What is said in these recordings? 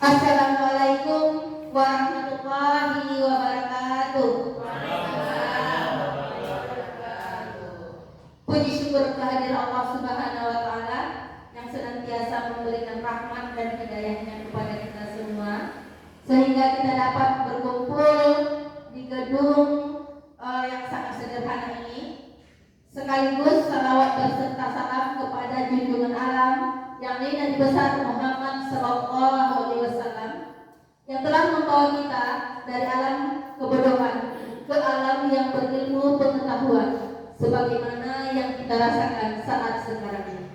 Assalamualaikum warahmatullahi wabarakatuh. Puji syukur kehadiran Allah Subhanahu wa Ta'ala yang senantiasa memberikan rahmat dan hidayahnya kepada kita semua, sehingga kita dapat berkumpul di gedung yang sangat sederhana ini. Sekaligus salawat berserta salam kepada junjungan alam yang lain Nabi besar Muhammad Sallallahu Alaihi Wasallam yang telah membawa kita dari alam kebodohan ke alam yang berilmu pengetahuan, sebagaimana yang kita rasakan saat sekarang ini.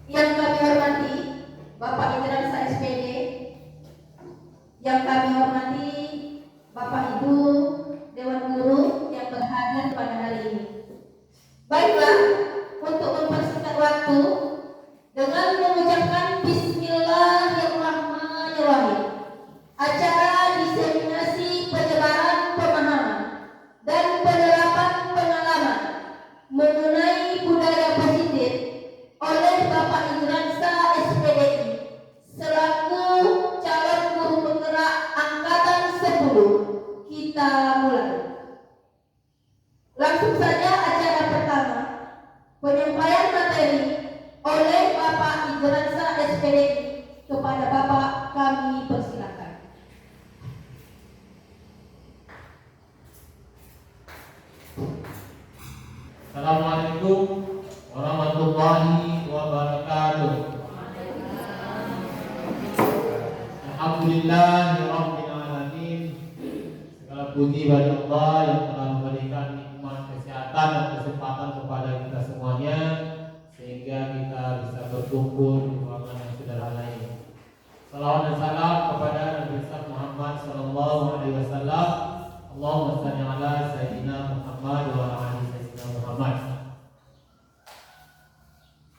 Yang kami hormati Bapak Idransa SPD, yang kami hormati Bapak Ibu Dewan Guru yang berhadir pada hari ini. Baiklah, untuk mempersingkat waktu, dengan mengucapkan Bismillahirrahmanirrahim, acara diseminasi penyebaran pemahaman dan penerapan pengalaman mengenai budaya positif oleh Bapak Idransa SPDI selaku calon guru penggerak angkatan 10. Kita mulai. Langsung saja acara pertama, penyampaian materi oleh Bapak Idransa SPD. Kepada Bapak kami persilakan. Assalamualaikum warahmatullahi wabarakatuh. Alhamdulillahirabbil alamin. Segala puji bagi Allah yang telah memberikan nikmat kesehatan dan kesempatan kepada kita semuanya, sehingga kita bisa berkumpul di ruangan yang sederhana ini. Salawat dan salam kepada Nabi besar Muhammad Sallallahu Alaihi Wasallam. Allahumma shalli ala Sayyidina Muhammad wa ala ali Sayyidina Muhammad.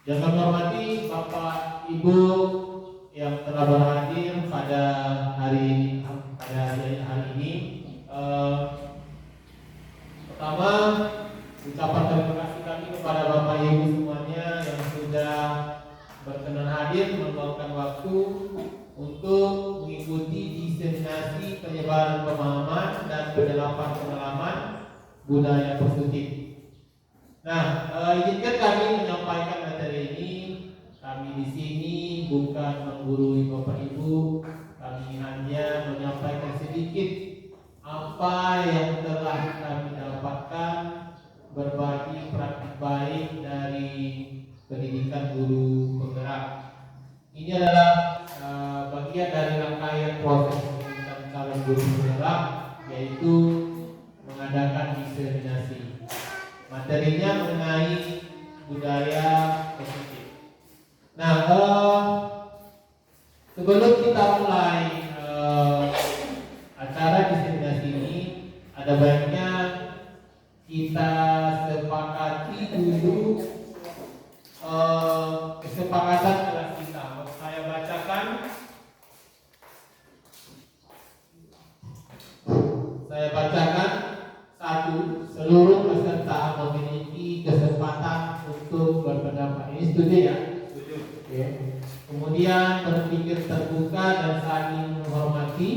Yang kami hormati Bapak Ibu yang telah berhadir pada hari ini. Pertama, ucapan terima kasih kami kepada Bapak Ibu semuanya yang sudah berkenan hadir meluangkan waktu untuk mengikuti diseminasi penyebaran pemahaman dan penerapan pengalaman budaya positif. Nah, izinkan kami menyampaikan materi ini. Kami di sini bukan menggurui Bapak Ibu, kami hanya menyampaikan sedikit apa yang telah kami dapatkan, berbagi praktik baik dari pendidikan guru penggerak. Ini adalah bagian dari rangkaian proses pendidikan calon guru penggerak, yaitu mengadakan diseminasi. Materinya mengenai budaya positif. Nah, sebelum kita mulai acara diseminasi ini, ada baiknya kita sepakati dulu kesepakatan kelas kita. Saya bacakan. Satu, seluruh peserta memiliki kesempatan untuk berpendapat. Ini setuju ya? Setuju. Oke. Kemudian berpikir terbuka dan saling menghormati.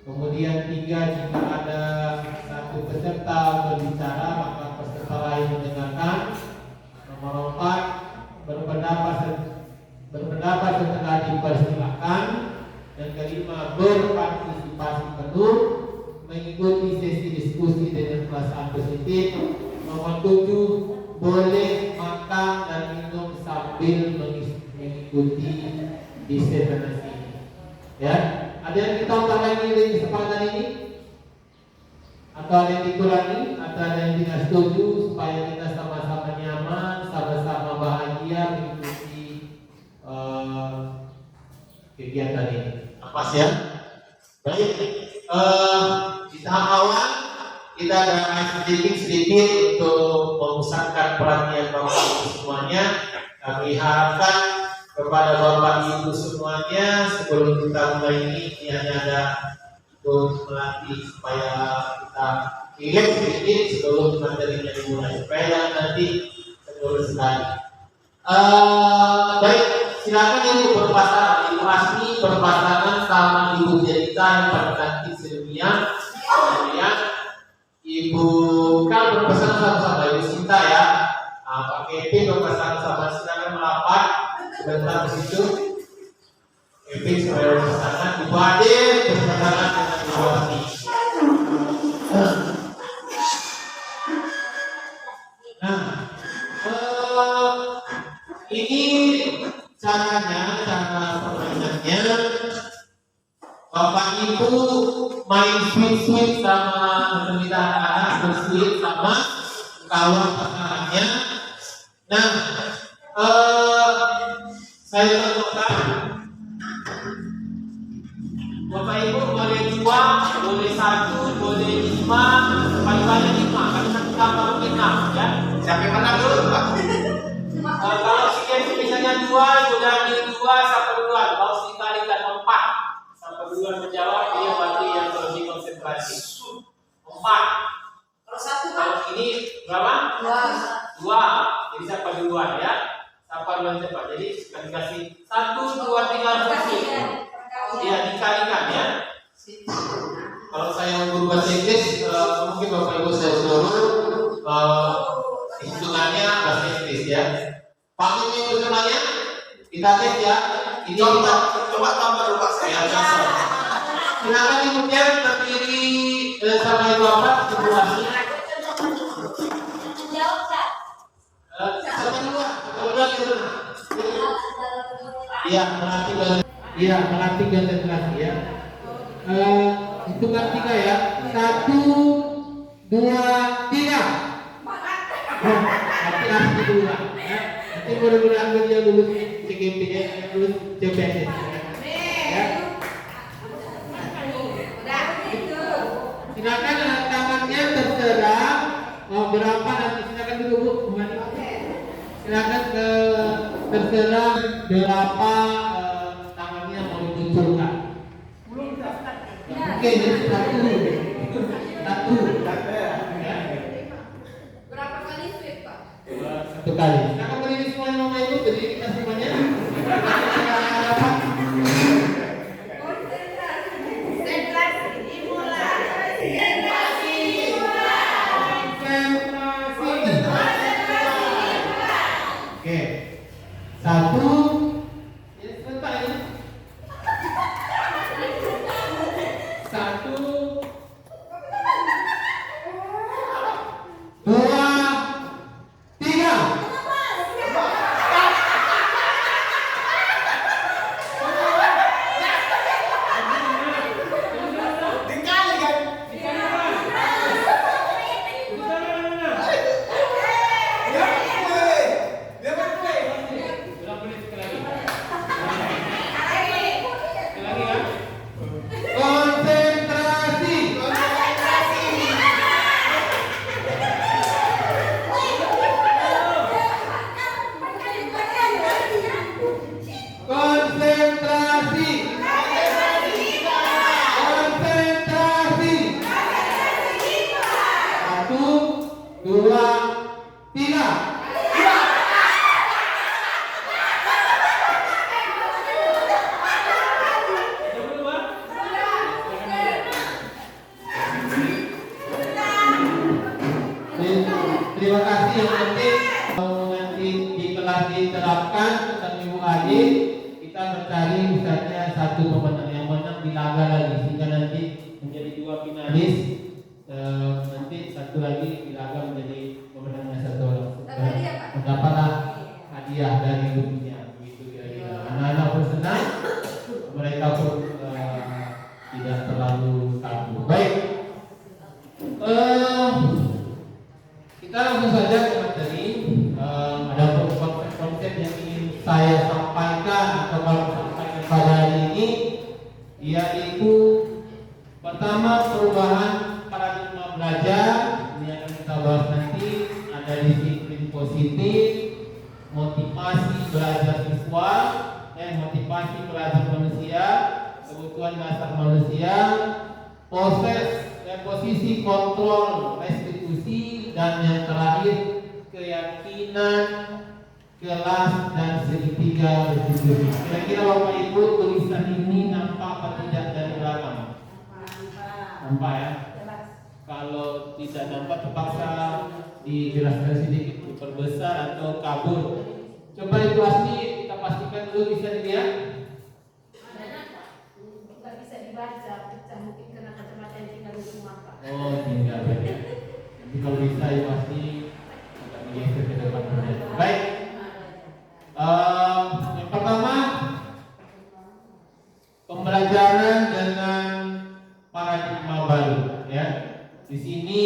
Kemudian 3, jika ada satu peserta berbicara, maka peserta lain mendengarkan. Nomor 4, berpendapat setelah dipersilakan. Dan kelima, berpartisipasi penuh, mengikuti sesi diskusi dengan perasaan positif. Nomor 7, boleh makan dan minum sambil mengikuti diseminasi. Ya, ada yang kita ulangi dari kesempatan ini? Atau ada yang dikurangi? Atau ada yang tidak setuju supaya kita sama-sama nyaman, sama-sama bahagia mengikuti kegiatan ini? Apa sih ya? Baik. Di tahap awal kita ada sedikit untuk memusatkan perhatian Bapak Ibu semuanya. Kami harapkan kepada Bapak Ibu semuanya, sebelum kita mulai ini hanya ada untuk melatih supaya kita ingat sedikit sebelum materinya dimulai, supaya nanti terus sekali. Baik, silakan Ibu berpapasan. perpasangan sama ibu Jelita yang paling cantik sedunia. Kemudian Ibu kan berpasangan sama-sama Ibu Sinta ya. Pak Kevin berpasangan sama, silakan merapat sebentar di situ. Kevin supaya berpasangan. Ibu Ade berpasangan dengan Ibu Ati. Nah, ini caranya, cara permainannya. Bapak Ibu main sweet sama cerita anak bersweet sama kawan pasangannya. Nah, saya contohkan. Bapak Ibu boleh 2, boleh 1, boleh 5, paling banyak 5. Kalau satu kamar mungkin 6 ya. Siapa yang menang dulu, Pak? Kalau sekian misalnya 2, sudah di 2 sampai duluan. Kalau dikalikan 4 sampai duluan menjawab, dia berarti yang lebih konsentrasi. 4. Kalau ini berapa? 2. Jadi sampai duluan ya. Sampai duluan cepat. Jadi dikasih 1, 2, 3 versi. Ya dikalikan ya. Kalau saya guru bahasa Inggris, mungkin Bapak Ibu saya suruh hitungannya bahasa Inggris ya. Pak Ibu hitungannya kita tes ya. Ini kita Coba tambah dulu Pak saya. silakan kemudian terdiri sama Ibu apa simulasi. Iya melatih konsentrasi ya. Hitungan 3 ya. 1, 2, 3. Nanti harus diulang ya. Nanti mudah-mudahan dia lulus CGP ya, lulus CPNS ya. Silakan tangannya terserah mau berapa nanti silakan dulu Bu kembali. Silakan terserah berapa tangannya mau dimunculkan. Oke, jadi 1. Ya. Berapa kali sweep, Pak? 1 kali. Silakan berdiri semuanya Mama Ibu, berdiri kita semuanya. Oke, 1. Ya sebentar ini. 1, 2, 3. Dikali kan? Dia kan play. Ulang boleh sekali lagi. Sekali lagi ya. Konsentrasi. Konsentrasi. Konsentrasi. 1, 2, 3. Terima kasih yang penting kalau nanti di kelas diterapkan tentang Ibu Ade, kita mencari misalnya 1 pemenang yang menang di laga lagi sehingga nanti menjadi 2 finalis, nanti 1 lagi di laga menjadi pemenangnya 1 orang. Mendapatlah hadiah dari dunia begitu kira-kira. Anak-anak pun senang, mereka pun tidak terlalu takut. Baik. Kita langsung saja ke materi. Ada konsep yang ingin saya sampaikan atau kalau sampaikan pada hari ini, yaitu pertama perubahan paradigma belajar. Ini akan kita bahas nanti. Ada disiplin positif, motivasi belajar siswa, motivasi belajar manusia, kebutuhan dasar manusia, proses dan posisi kontrol restitusi, dan yang terakhir keyakinan kelas dan segitiga restitusi. Kira-kira Bapak Ibu tulisan ini nampak apa tidak dari belakang? Nampak ya? Kalau tidak nampak terpaksa dijelaskan sedikit, diperbesar atau kabur. Coba itu asli kita pastikan dulu bisa dilihat. Nggak bisa dibaca, pecah mungkin karena kacamata yang tinggal di rumah Pak. Oh tidak ya. Nanti kalau bisa itu pasti akan digeser ke depan saja. Baik. Yang pertama pembelajaran dengan paradigma baru ya. Di sini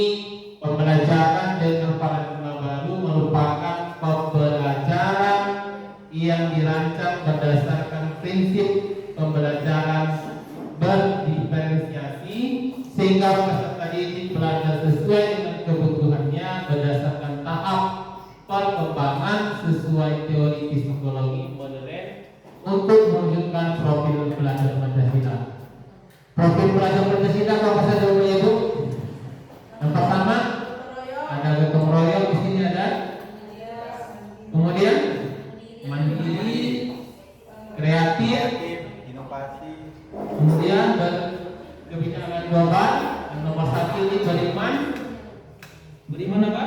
pembelajaran dengan paradigma baru merupakan pembelajaran yang dirancang berdasarkan prinsip pembelajaran berdiferensiasi sehingga peserta didik belajar sesuai dengan kebutuhannya berdasarkan tahap perkembangan sesuai teori psikologi modern untuk mewujudkan profil pelajar Pancasila. Profil pelajar Pancasila apa saja Bapak Ibu? Yang pertama ada gotong royong, di sini ada. Kemudian mandiri, kreatif, inovasi, kemudian berkebijakan global. Yang nomor 1 ini beriman. Beriman apa?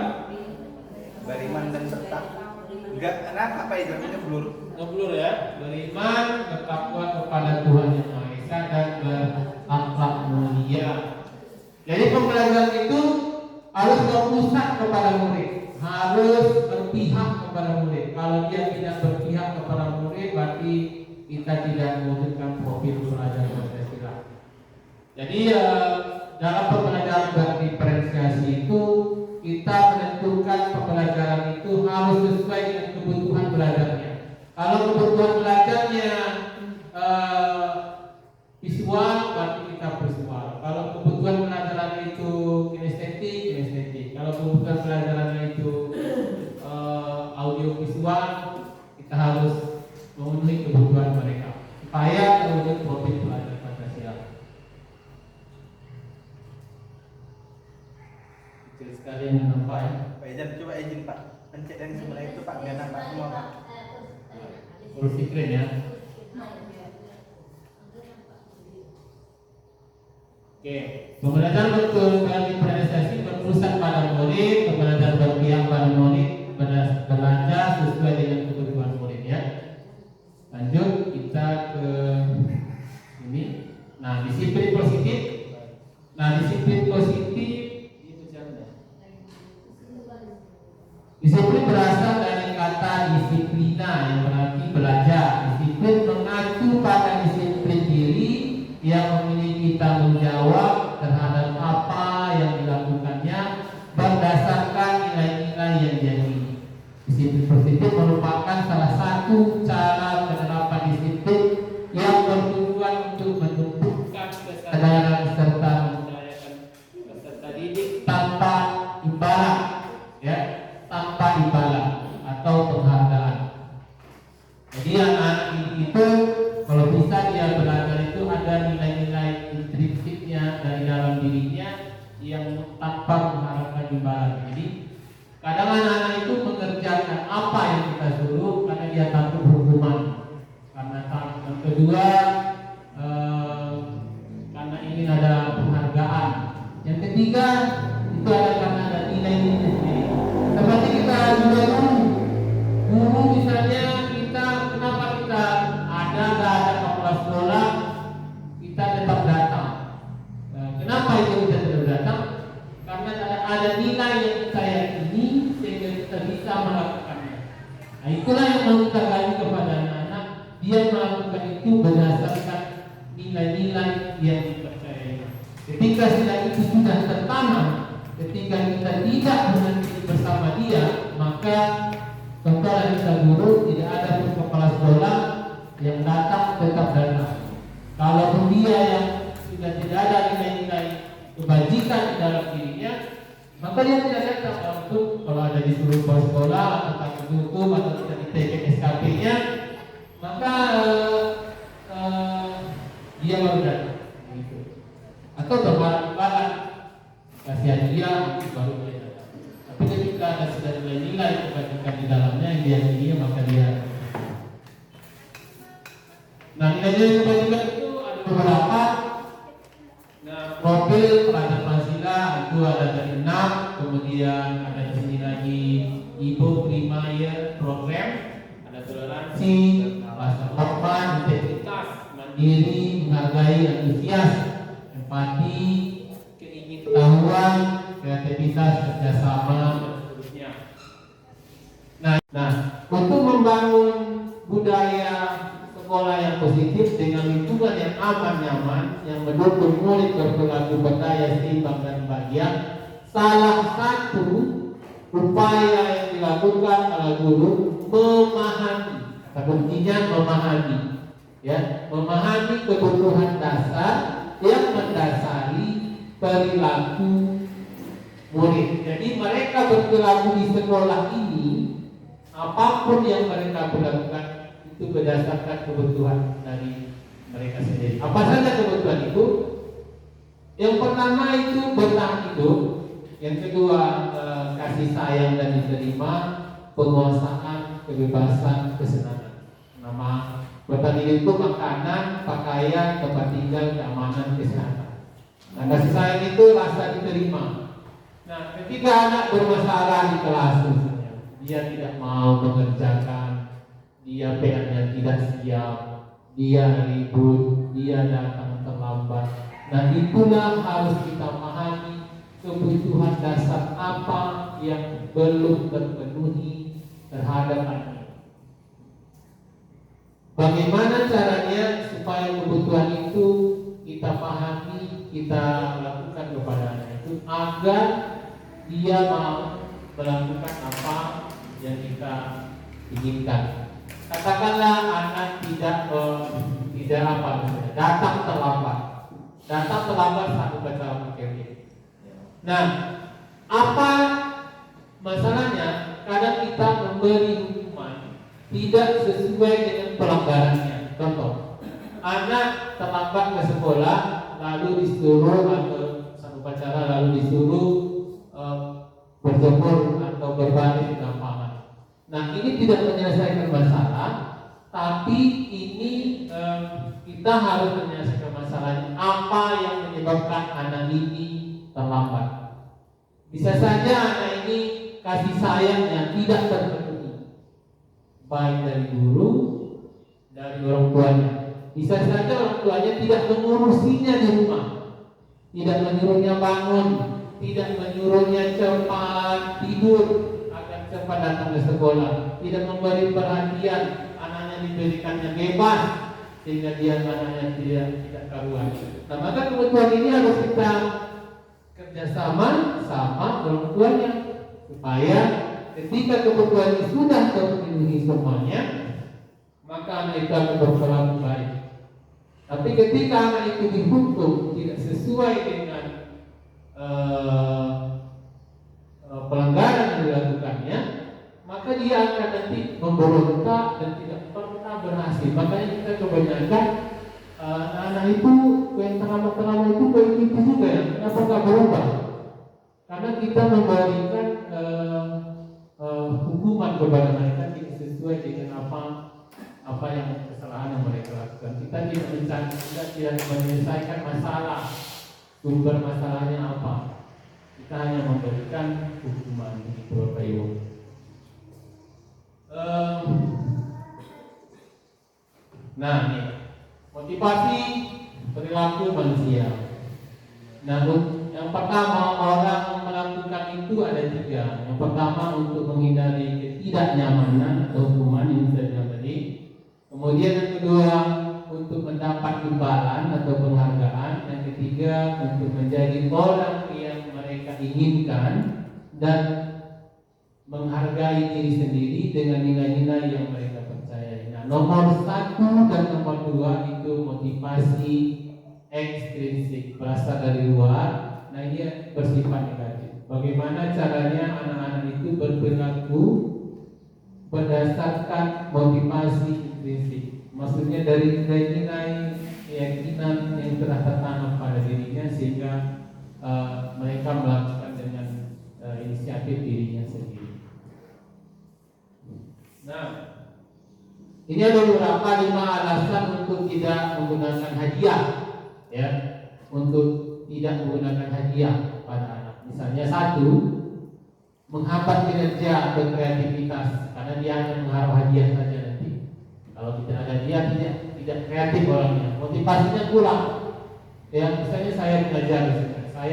beriman dan serta. Enggak, kenapa apa itu namanya blur? Ngeblur ya. Beriman, bertakwa kepada Tuhan Yang Maha Esa dan berakhlak mulia. Jadi pembelajaran itu harus berpusat kepada murid, harus berpihak kepada murid. Kalau dia tidak berpihak kepada murid, berarti kita tidak mewujudkan profil pelajar Pancasila. Jadi dalam pembelajaran berdiferensiasi itu kita menentukan pembelajaran itu harus sesuai dengan kebutuhan belajarnya. Kalau kebutuhan belajarnya visual, berarti kita visual. Kalau kebutuhan pelajaran itu kinestetik, kinestetik. Kalau kebutuhan pelajarannya itu audio visual, kita harus memenuhi kebutuhan mereka supaya terwujud profil pelajar Pancasila. Kecil sekali yang nampak ya. Pak Izan, coba izin Pak, pencet yang sebelah itu Pak, biar nampak semua Pak. Full screen ya. Oke, pembelajaran berdiferensiasi berpusat pada murid, pembelajaran berpihak pada murid, belajar sesuai dengan kebutuhan murid ya. Lanjut kita ke ini. Nah, disiplin positif. Nah, disiplin positif itu siapa? Disiplin berasal dari kata disiplina yang berarti belajar. Disiplin mengacu pada disiplin diri yang memiliki tanggung jawab terhadap apa yang dilakukannya berdasarkan nilai-nilai yang diyakini. Disiplin positif merupakan salah satu cara penerapan disiplin yang bertujuan untuk menumbuhkan kesadaran serta memberdayakan peserta didik tanpa imbalan, ya, tanpa imbalan atau penghargaan. Jadi anak-anak itu kalau bisa dia belajar itu ada nilai-nilai intrinsiknya dari dalam dirinya yang tanpa mengharapkan imbalan. Jadi kadang anak-anak itu mengerjakan apa yang kita suruh karena dia takut hukuman. Karena yang kedua karena ingin ada penghargaan. Yang ketiga itu ada karena ada nilai-nilai sendiri. Seperti kita juga guru misalnya kita kenapa kita ada nggak ada kepala sekolah kita tetap datang. Kenapa itu kita tetap datang? Karena ada nilai yang kita yakini sehingga kita bisa melakukannya. Nah, itulah yang mau kita gali kepada anak-anak. Dia melakukan itu berdasarkan nilai-nilai yang dipercayai. Ketika nilai itu sudah tertanam, ketika kita tidak mengerti bersama dia, maka contohnya kita guru tidak ada pun kepala sekolah yang datang tetap datang. Kalaupun dia yang sudah tidak ada nilai-nilai kebajikan di dalam dirinya, maka dia tidak datang. Untuk kalau ada disuruh ke sekolah atau takut hukum atau tidak diteken SKP-nya, maka dia baru datang. Gitu. Atau berbalan kasihan dia baru dia datang. Tapi ketika ada sudah nilai-nilai kebajikan di dalamnya yang dia ingin, maka dia nilai kebajikan itu ada beberapa. Nah, profil pelajar Pancasila itu ada dari 6, kemudian ada di sini lagi Ibu Primayer program, ada toleransi, rasa hormat, integritas, mandiri, menghargai, antusias, empati, keingin-tahuan, kreativitas, kerjasama, dan seterusnya. Nah, untuk membangun budaya sekolah yang positif dengan lingkungan yang aman nyaman, yang mendukung murid berperilaku berdaya, seimbang dan bahagia, salah satu upaya yang dilakukan oleh guru memahami, kata kuncinya memahami, ya, memahami kebutuhan dasar yang mendasari perilaku murid. Jadi mereka berperilaku di sekolah ini, apapun yang mereka lakukan itu berdasarkan kebutuhan dari mereka sendiri. Apa saja kebutuhan itu? Yang pertama itu bertahan hidup, yang kedua kasih sayang dan diterima, penguasaan, kebebasan, kesenangan. Nama bertahan hidup itu makanan, pakaian, tempat tinggal, keamanan, kesehatan. Nah, kasih sayang itu rasa diterima. Nah, ketika anak bermasalah di kelas misalnya, dia tidak mau mengerjakan, dia PR-nya tidak siap, dia ribut, dia datang terlambat. Nah, itulah harus kita pahami kebutuhan dasar apa yang belum terpenuhi terhadap anak. Bagaimana caranya supaya kebutuhan itu kita pahami, kita lakukan kepada anak itu agar dia mau melakukan apa yang kita inginkan. Katakanlah anak tidak apa misalnya, datang terlambat satu baca materi. Nah, apa masalahnya? Kadang kita memberi hukuman tidak sesuai dengan pelanggarannya. Contoh, anak terlambat ke sekolah, lalu disuruh atau satu upacara lalu disuruh berjemur atau berbaring di lapangan. Nah, ini tidak menyelesaikan masalah, tapi ini kita harus menyelesaikan masalahnya. Apa yang menyebabkan anak ini terlambat? Bisa saja anak ini kasih sayangnya tidak terpenuhi, baik dari guru, dari orang tuanya. Bisa saja orang tuanya tidak mengurusinya di rumah, tidak menyuruhnya bangun, tidak menyuruhnya cepat tidur agar cepat datang ke sekolah, tidak memberi perhatian, anaknya diberikannya bebas sehingga dia anaknya tidak karuan. Nah, maka kebutuhan ini harus kita kerjasama sama orang tuanya supaya ketika kebutuhan ini sudah terpenuhi semuanya, maka anak itu akan berperilaku baik. Tapi ketika anak itu dihukum tidak sesuai dengan pelanggaran yang dilakukannya, maka dia akan nanti memberontak dan tidak pernah berhasil. Makanya kita kebanyakan anak itu yang terlama itu kayak gitu juga ya. Kenapa nggak berubah? Karena kita memberikan hukuman kepada mereka tidak sesuai dengan apa yang kesalahan yang mereka lakukan. Kita tidak menyelesaikan masalah, sumber masalahnya apa. Kita hanya memberikan hukuman itu Bapak Ibu. Nah, nih motivasi perilaku manusia. Namun yang pertama orang melakukan itu ada 3. Yang pertama untuk menghindari ketidaknyamanan atau hukuman yang saya tadi. Kemudian yang kedua untuk mendapat imbalan atau penghargaan. Yang ketiga untuk menjadi orang yang mereka inginkan dan menghargai diri sendiri dengan nilai-nilai yang mereka percayai. Nah, nomor 1 dan nomor 2 itu motivasi ekstrinsik, berasal dari luar. Nah, ini bersifat negatif. Bagaimana caranya anak-anak itu berperilaku berdasarkan motivasi intrinsik? Maksudnya dari nilai-nilai keyakinan yang telah tertanam pada dirinya sehingga mereka melakukan dengan inisiatif dirinya sendiri. Nah, Ini ada beberapa 5 alasan untuk tidak menggunakan hadiah, ya, untuk tidak menggunakan hadiah pada anak. Misalnya 1, menghambat kinerja atau kreativitas karena dia hanya mengharap hadiah saja nanti. Kalau tidak ada hadiah tidak kreatif orangnya, motivasinya kurang. Ya, misalnya saya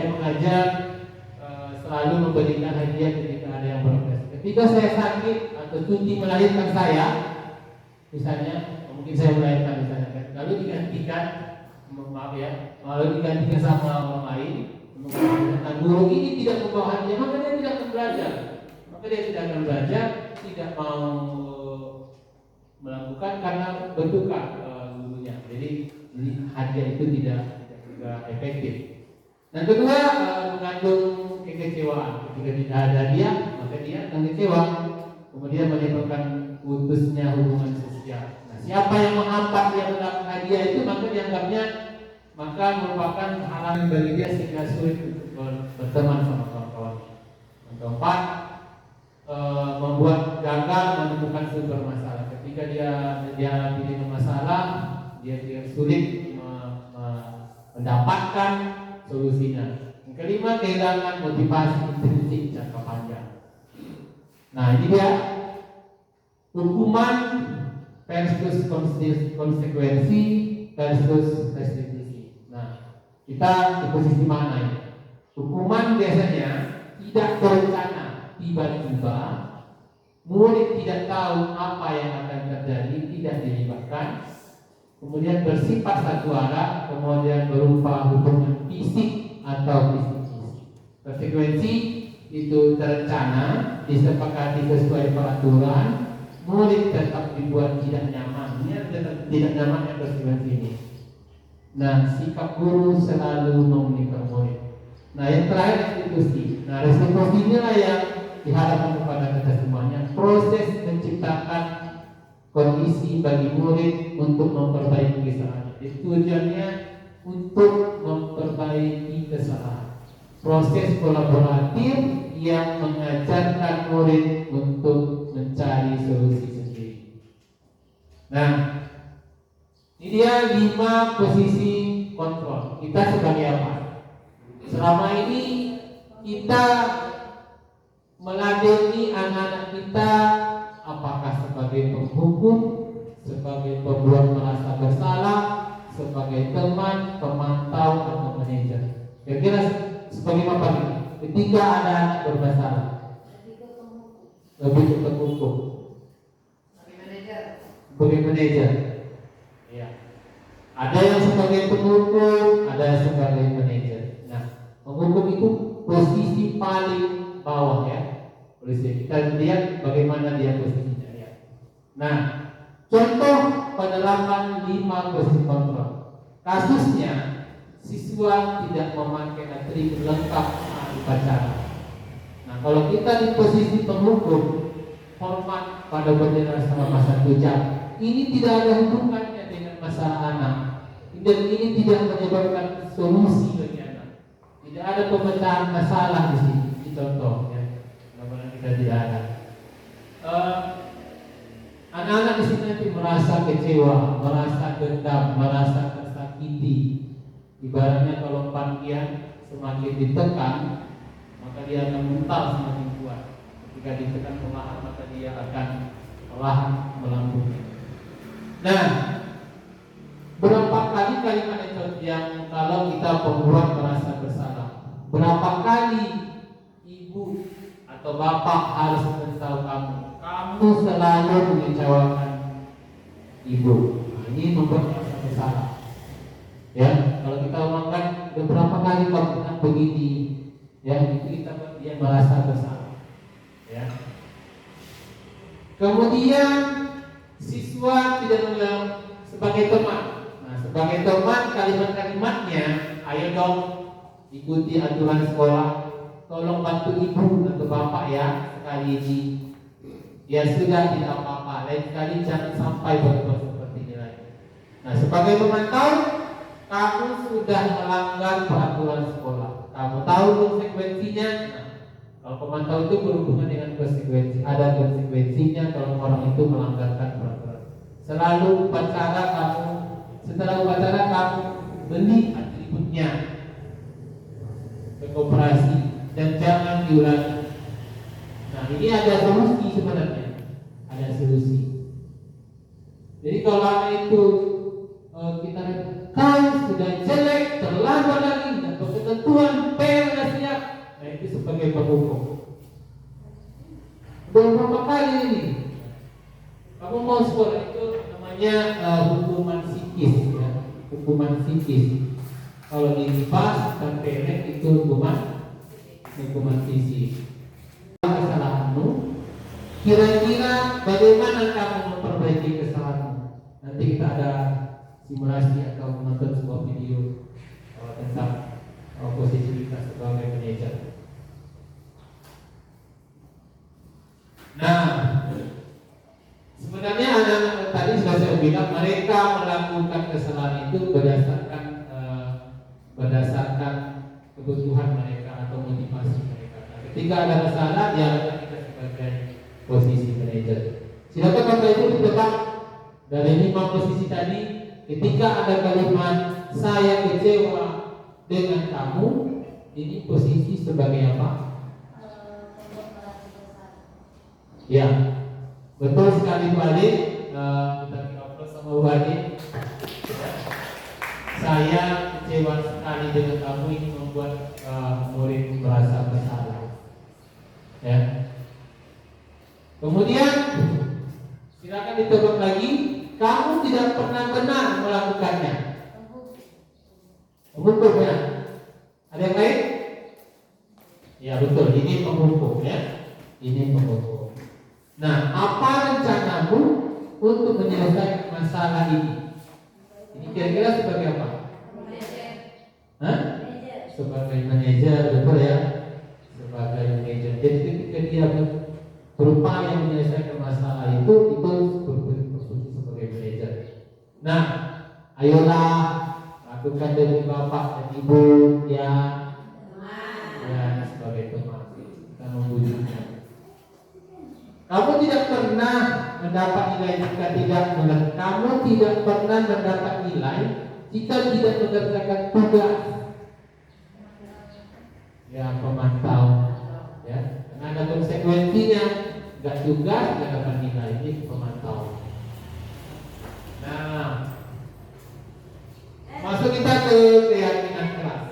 mengajar selalu memberikan hadiah ketika ada yang protes. Ketika saya sakit atau cuti melahirkan saya, misalnya mungkin saya melahirkan misalnya kan, lalu digantikan, maaf ya, lalu digantikan sama orang lain. Nah, guru ini tidak membawa hadiah, maka dia tidak akan belajar. Tidak mau melakukan karena bertukar gurunya. Jadi hadiah itu tidak juga efektif. Dan kedua, mengandung kekecewaan. Ketika tidak ada hadiah, maka dia akan kecewa. Kemudian menyebabkan putusnya hubungan sosial. Nah, siapa yang menghambat dia mendapat hadiah itu, maka dianggapnya merupakan halangan bagi dia sehingga sulit untuk berteman sama kawan-kawan. Yang keempat, membuat gagal menemukan sumber masalah. Ketika dia punya masalah, dia sulit mendapatkan solusinya. Yang kelima, kehilangan motivasi intrinsik jangka panjang. Nah, ini dia hukuman versus konsekuensi versus restitusi. Nah, kita di posisi mana ini? Hukuman biasanya tidak berencana, tiba-tiba murid tidak tahu apa yang akan terjadi, tidak dilibatkan, kemudian bersifat satu arah, kemudian berupa hubungan fisik atau psikis. Konsekuensi itu terencana, disepakati sesuai peraturan, murid tetap dibuat tidak nyaman. Ini tetap tidak nyaman yang konsekuensi ini. Nah, sikap guru selalu memonitor murid. Nah, yang terakhir restitusi. Nah, restitusi inilah yang diharapkan kepada kita semuanya. Proses menciptakan kondisi bagi murid untuk memperbaiki kesalahan. Tujuannya untuk memperbaiki kesalahan. Proses kolaboratif yang mengajarkan murid untuk mencari solusi sendiri. Nah, ini dia 5 posisi kontrol. Kita sebagai apa? Selama ini kita meladeni anak-anak kita apakah sebagai penghukum, sebagai pembuat merasa bersalah, sebagai teman, pemantau atau manajer. Kira-kira sebagai apa kita? Ketika ada anak bermasalah, lebih ke penghukum, sebagai manajer. Ya. Ada yang sebagai penghukum, ada yang sebagai manajer. Nah, penghukum itu posisi paling bawah ya. Polisi. Kita lihat bagaimana dia posisinya ya. Nah, contoh penerapan 5 posisi kontrol. Kasusnya siswa tidak memakai atribut lengkap saat upacara. Nah, kalau kita di posisi penghukum, hormat pada bendera selama 1 jam. Ini tidak ada hubungannya dengan masalah anak. Dan ini tidak menyebabkan solusi bagi anak. Tidak ada pemecahan masalah di sini. Ini contoh ya. Mudah-mudahan kita tidak ada. Anak-anak di sini nanti merasa kecewa, merasa dendam, merasa tersakiti. Ibaratnya kalau pantian semakin ditekan, maka dia akan mental semakin kuat. Ketika ditekan perlahan, maka dia akan perlahan melambung. Nah, berapa kali kalimat yang kalau kita pembuat merasa bersalah? Berapa kali ibu atau bapak harus memberitahu kamu selalu mengecewakan ibu. Nah, ini membuat merasa bersalah. Ya, kalau kita omongkan beberapa kali kamu begini, ya itu kita buat dia merasa bersalah. Ya. Kemudian siswa tidak mengenal sebagai teman. Nah, sebagai teman kalimat-kalimatnya, ayo dong ikuti aturan sekolah, tolong bantu ibu atau bapak ya sekali ini. Ya sudah, tidak apa-apa. Lain kali jangan sampai berbuat seperti ini lagi. Nah, sebagai pemantau, kamu sudah melanggar peraturan sekolah. Kamu tahu konsekuensinya. Nah, kalau pemantau itu berhubungan dengan konsekuensi. Ada konsekuensinya kalau orang itu melanggarkan peraturan Selalu upacara kamu, setelah upacara kamu beli atributnya ke koperasi dan jangan diulangi. Nah ini ada solusi sebenarnya, ada solusi. Jadi kalau anak itu kita kau sudah jelek, terlambat lagi dan ketentuan sudah siap, nah itu sebagai penghukum. Beberapa kali ini kamu mau sekolah itu namanya hukuman psikis, ya, hukuman psikis. Kalau dilepas dan pelek itu hukuman fisik. Kesalahanmu, kira-kira bagaimana kamu memperbaiki kesalahanmu? Nanti kita ada simulasi atau menonton sebuah video tentang posisi kita sebagai manajer. Nah, sebenarnya anak-anak tadi sudah saya bilang mereka melakukan kesalahan itu berdasarkan kebutuhan mereka atau motivasi mereka. Nah, ketika ada kesalahan, ya kita sebagai posisi manajer. Silakan Bapak Ibu ditebak dari 5 posisi tadi. Ketika ada kalimat saya kecewa dengan kamu, ini posisi sebagai apa? Ya, betul sekali Bu Ade. Kita diupload sama Bu Ade. Saya kecewa sekali dengan kamu, ini membuat murid merasa bersalah. Ya. Kemudian silakan ditebak lagi. Kamu tidak pernah benar melakukannya. Penghukum ya. Ada yang lain? Ya betul. Ini penghukum ya. Ini penghukum. Nah, apa rencanamu untuk menyelesaikan masalah ini? Ini kira-kira sebagai apa? Hah? Sebagai manajer, betul ya? Sebagai manajer. Jadi ketika dia berupaya menyelesaikan masalah itu berfungsi sebagai manajer. Nah, ayolah lakukan demi bapak dan ibu ya, sebagai teman kita membujuknya. Kamu tidak pernah mendapat nilai jika kamu tidak pernah mendapat nilai jika tidak mengerjakan tugas. Ya, pemantau. Ya, karena ada konsekuensinya. Gak tugas, gak dapat nilai. Ini pemantau. Nah, masuk kita ke keyakinan kelas.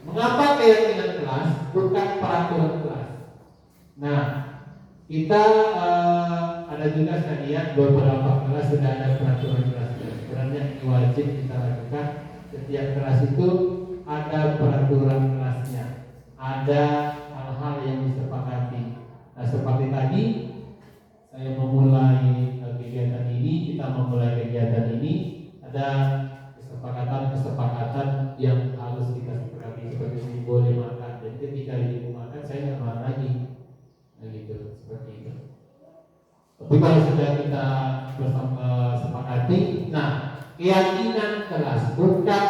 Mengapa keyakinan kelas bukan peraturan kelas? Nah, kita ada juga saya lihat beberapa kelas sudah ada peraturan kelas. Sebenarnya ini wajib kita lakukan. Setiap kelas itu ada peraturan kelasnya, ada hal-hal yang disepakati. Nah, seperti tadi saya memulai kegiatan ini, kita memulai kegiatan ini, ada kesepakatan yang harus kita sepakati seperti ini boleh makan. Jadi ketika ibu makan saya nggak marah lagi. Nah, gitu, seperti itu. Tapi kalau sudah kita bersama sepakati, nah keyakinan kelas bukan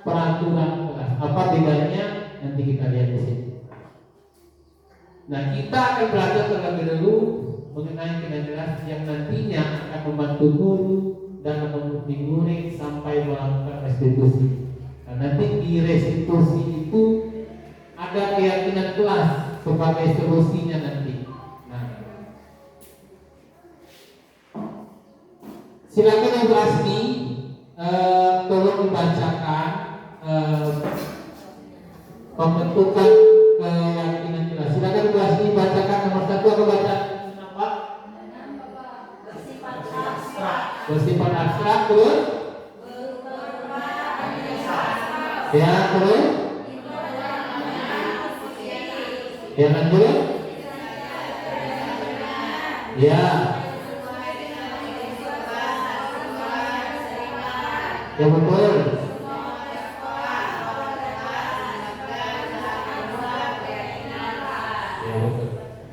peraturan kelas. Apa bedanya? Nanti kita lihat di sini. Nah, kita akan belajar terlebih dahulu mengenai keyakinan kelas yang nantinya akan membantu guru dan membimbing murid sampai melakukan restitusi. Nah, nanti di restitusi itu ada keyakinan kelas sebagai solusinya nanti. Silakan Ibu Asmi, tolong dibacakan pembentukan keyakinan kelas. Silakan Ibu Asmi bacakan nomor 1 atau baca apa? Bersifat abstrak terus? Ya terus? Ya lanjut? Ya. Ya betul.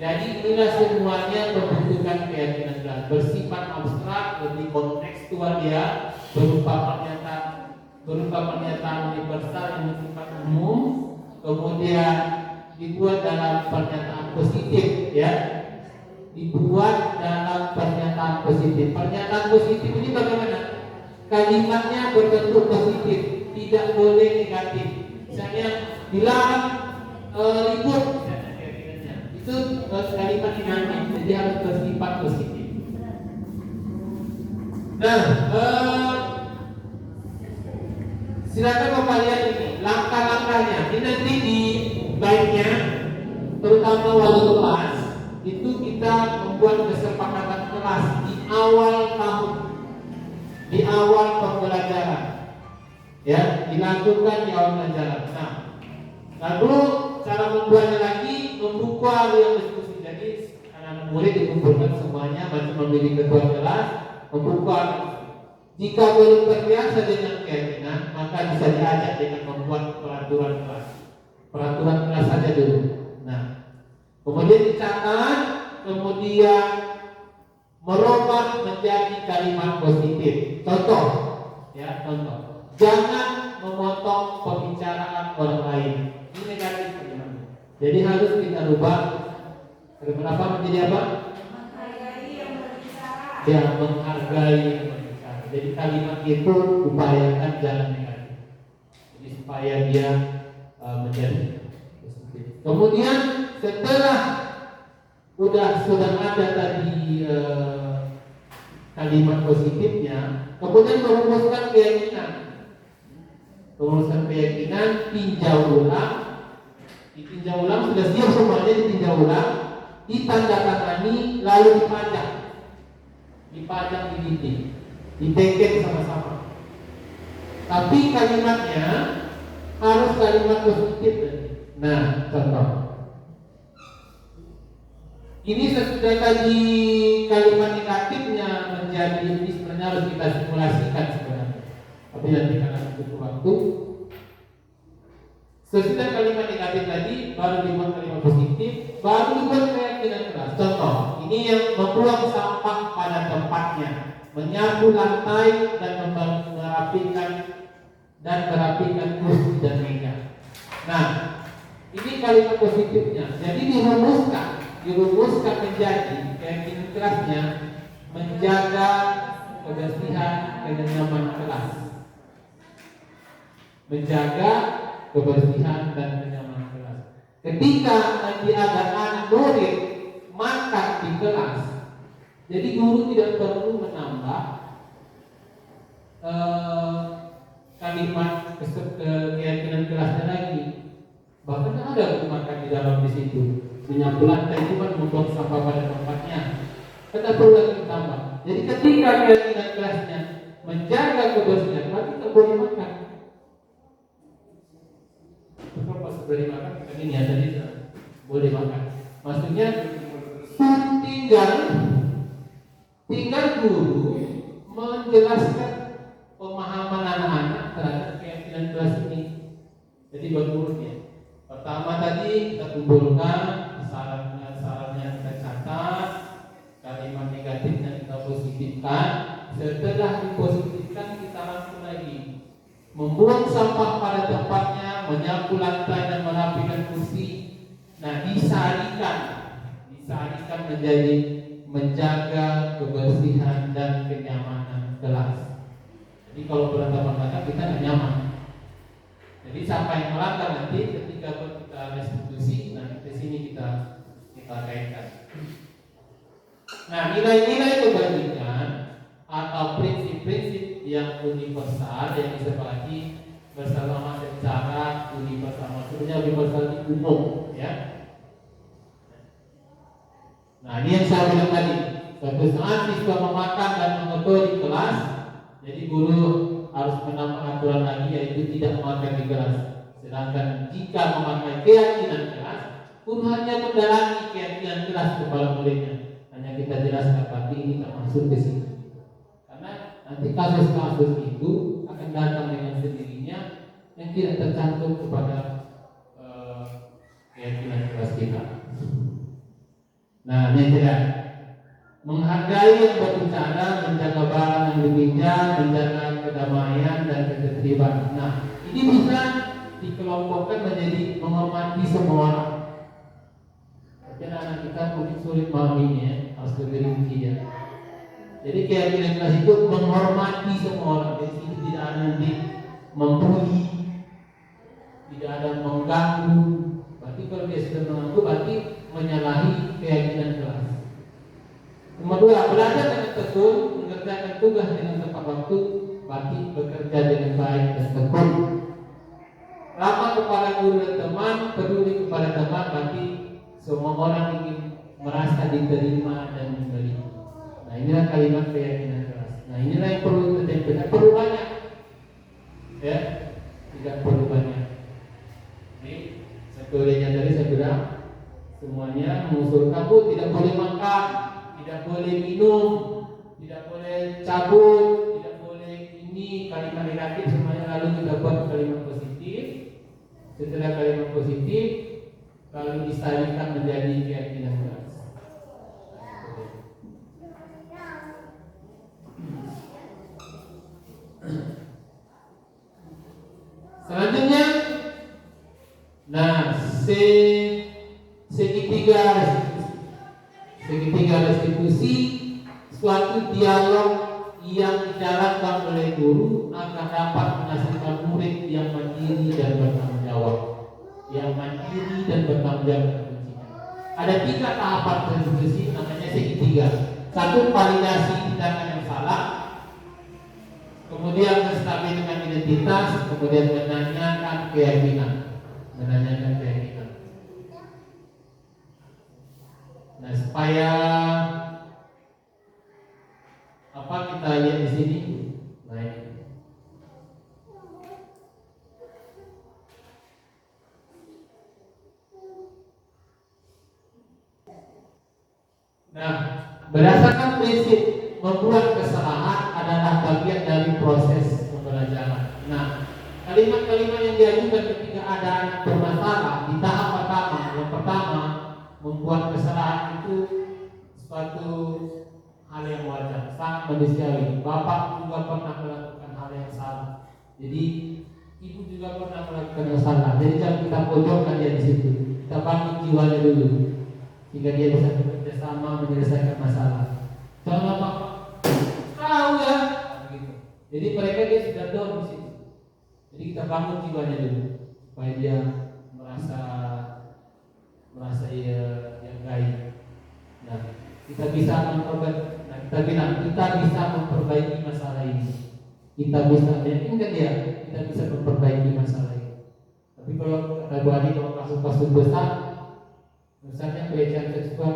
Jadi inilah semuanya pembentukan keyakinan kelas bersifat abstrak, lebih kontekstual ya, berupa pernyataan universal yang bersifat umum, kemudian dibuat dalam pernyataan positif ya, dibuat dalam pernyataan positif. positif. Pernyataan positif ini bagaimana? Kalimatnya berbentuk positif, tidak boleh negatif. Misalnya dilarang ribut, itu kalimat negatif, jadi harus bersifat positif. Nah, silakan Bapak lihat ini langkah-langkahnya. Ini nanti di baiknya, terutama waktu kelas itu kita membuat kesepakatan kelas di awal tahun, di awal pembelajaran, ya, dilakukan di awal pembelajaran. Nah, lalu cara membuatnya lagi membuka yang diskusi. Jadi anak-anak murid dikumpulkan semuanya, macam memilih ketua kelas, membuka. Jika belum terbiasa dengan keyakinan, maka bisa diajak dengan membuat peraturan kelas. Peraturan kelas saja dulu. Nah, kemudian dicatat, kemudian merubah menjadi kalimat positif. Contoh, ya, contoh. Jangan memotong pembicaraan orang lain. Ini negatif. Jadi harus kita rubah. Kenapa menjadi apa? Menghargai yang berbicara. Ya, menghargai yang berbicara. Jadi kalimat itu upayakan jangan negatif. Jadi supaya dia menjadi positif. Kemudian setelah sudah ada tadi kalimat positifnya, kemudian merumuskan keyakinan. Merumuskan keyakinan, tinjau ulang. Ditinjau ulang, sudah siap semuanya, ditinjau ulang, ditandatangani, lalu dipajang di dinding, diteken sama-sama. Tapi kalimatnya harus kalimat positif. Nah, contoh. Ini sesudah tadi kalimat negatifnya menjadi, ini sebenarnya harus kita simulasikan sebenarnya. Tapi nanti karena butuh waktu. Sesudah kalimat negatif tadi, baru dibuat kalimat positif, baru dibuat keyakinan keras. Contoh, ini yang membuang sampah pada tempatnya, menyapu lantai dan merapikan kursi dan meja. Nah, ini kalimat positifnya. Jadi dirumuskan menjadi keyakinan kerasnya, menjaga kebersihan dan kenyamanan kelas. Menjaga kebersihan dan kenyamanan kelas. Ketika nanti ada anak murid makan di kelas, jadi guru tidak perlu menambah kalimat keyakinan kelasnya lagi. Bahkan ada guru makan di dalam di situ, menyapu lantai cuma membuang sampah pada tempatnya. Tidak perlu lagi ditambah. Jadi ketika keyakinan kelasnya menjaga kebersihan, berarti tidak boleh makan. Pas boleh makan, ini ya tadi boleh makan. Maksudnya tinggal guru menjelaskan pemahaman anak-anak terhadap keyakinan kelas ini. Jadi berurutnya. Pertama tadi kita kumpulkan syaratnya kita catat, kalimat negatifnya kita positifkan. Setelah dipositifkan kita langsung lagi membuang sampah pada tempatnya, menyapu lantai dan merapikan kursi. Nah, disarikan menjadi menjaga kebersihan dan kenyamanan kelas. Jadi kalau berantakan kata kita tidak nyaman. Jadi siapa yang melanggar nanti ketika kita restitusi, nah di sini kita kaitkan. Nah, nilai-nilai kebajikan atau prinsip-prinsip yang universal yang disepakati bersama secara universal, maksudnya universal di umum, ya. Nah, ini yang saya bilang tadi. Suatu saat siswa memakan dan mengotori di kelas, jadi guru harus menambah aturan lagi, yaitu tidak memakan di kelas. Sedangkan jika memakai keyakinan kelas, guru hanya mendalami keyakinan kelas kepada muridnya. Hanya kita jelaskan, tapi ini tak masuk ke sini. Karena nanti kasus-kasus itu akan datang dengan sendirinya yang tidak tercantum kepada keyakinan kelas kita. Nah, ini tidak menghargai yang berbicara, menjaga barang yang dipinjam, menjaga kedamaian dan ketertiban. Nah, ini bisa dikelompokkan menjadi menghormati semua orang. Jadi anak kita mungkin sulit memahaminya, harus lebih rinci ya. Jadi keyakinan kelas itu menghormati semua orang. Jadi itu tidak ada nanti membuli, tidak ada mengganggu. Berarti kalau dia sudah mengganggu, berarti menyalahi keyakinan kelas. Nomor 2, belajar dengan tekun, mengerjakan tugas dengan tepat waktu, berarti bekerja dengan baik dan tekun. Ramah kepada guru dan teman, peduli kepada teman, berarti semua orang ingin merasa diterima dan diberi. Nah, inilah kalimat keyakinan keras. Nah, inilah yang perlu kita tempel. Tidak perlu banyak, ya, tidak perlu banyak. Jadi, sebetulnya tadi saya bilang semuanya mengusulkan bu tidak boleh makan, tidak boleh minum, tidak boleh cabut, tidak boleh ini kalimat negatif semuanya. Lalu kita buat kalimat positif. Setelah kalimat positif, lalu disalurkan menjadi keyakinan keras. Selanjutnya, nah segitiga restitusi suatu dialog yang dijalankan oleh guru akan dapat menghasilkan murid yang mandiri dan bertanggung jawab. Ada 3 tahapan restitusi, namanya segitiga. 1, validasi tindakan yang salah. Kemudian menstabilkan identitas, kemudian menanyakan keyakinan. Nah, supaya apa kita lihat di sini? Baik. Nah, berdasarkan prinsip membuat kesalahan adalah bagian dari proses pembelajaran. Nah, kalimat-kalimat yang diajukan ketika ada anak bermasalah di tahap pertama, yang pertama membuat kesalahan itu suatu hal yang wajar, sangat manusiawi. Bapak juga pernah melakukan hal yang salah. Jadi ibu juga pernah melakukan yang salah. Jadi jangan kita pojokkan dia di situ. Kita bangun jiwanya dulu, sehingga dia bisa bekerja sama menyelesaikan masalah. Jangan apa tahu ya, begitu. Jadi mereka dia sudah down di situ. Jadi kita bangun jiwanya dulu supaya dia merasa yang baik. Nah, kita bisa memperbaiki masalah ini. Kita bisa meyakinkan dia, kita bisa memperbaiki masalah ini. Tapi kalau kata Bu Adi, kalau kasus-kasus besar, misalnya pelecehan seksual,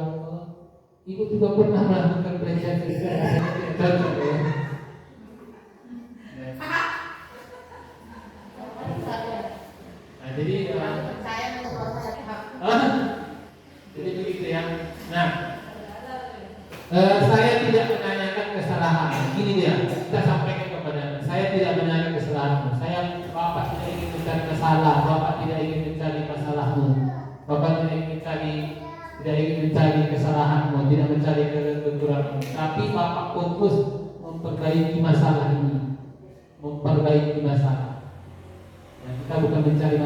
ibu juga pernah melakukan pelecehan seksual, cocok ya. Nah, jadi jadi begitu ya. Nah, saya tidak menanyakan kesalahan. Gini dia, kita sampaikan kepada saya tidak menanyakan kesalahanmu. Bapak tidak ingin mencari masalah, Bapak tidak ingin mencari masalahmu, Bapak tidak ingin mencari kesalahanmu, tidak mencari kekuranganmu. Tapi Bapak fokus memperbaiki masalah ini, memperbaiki masalah. Nah, kita bukan mencari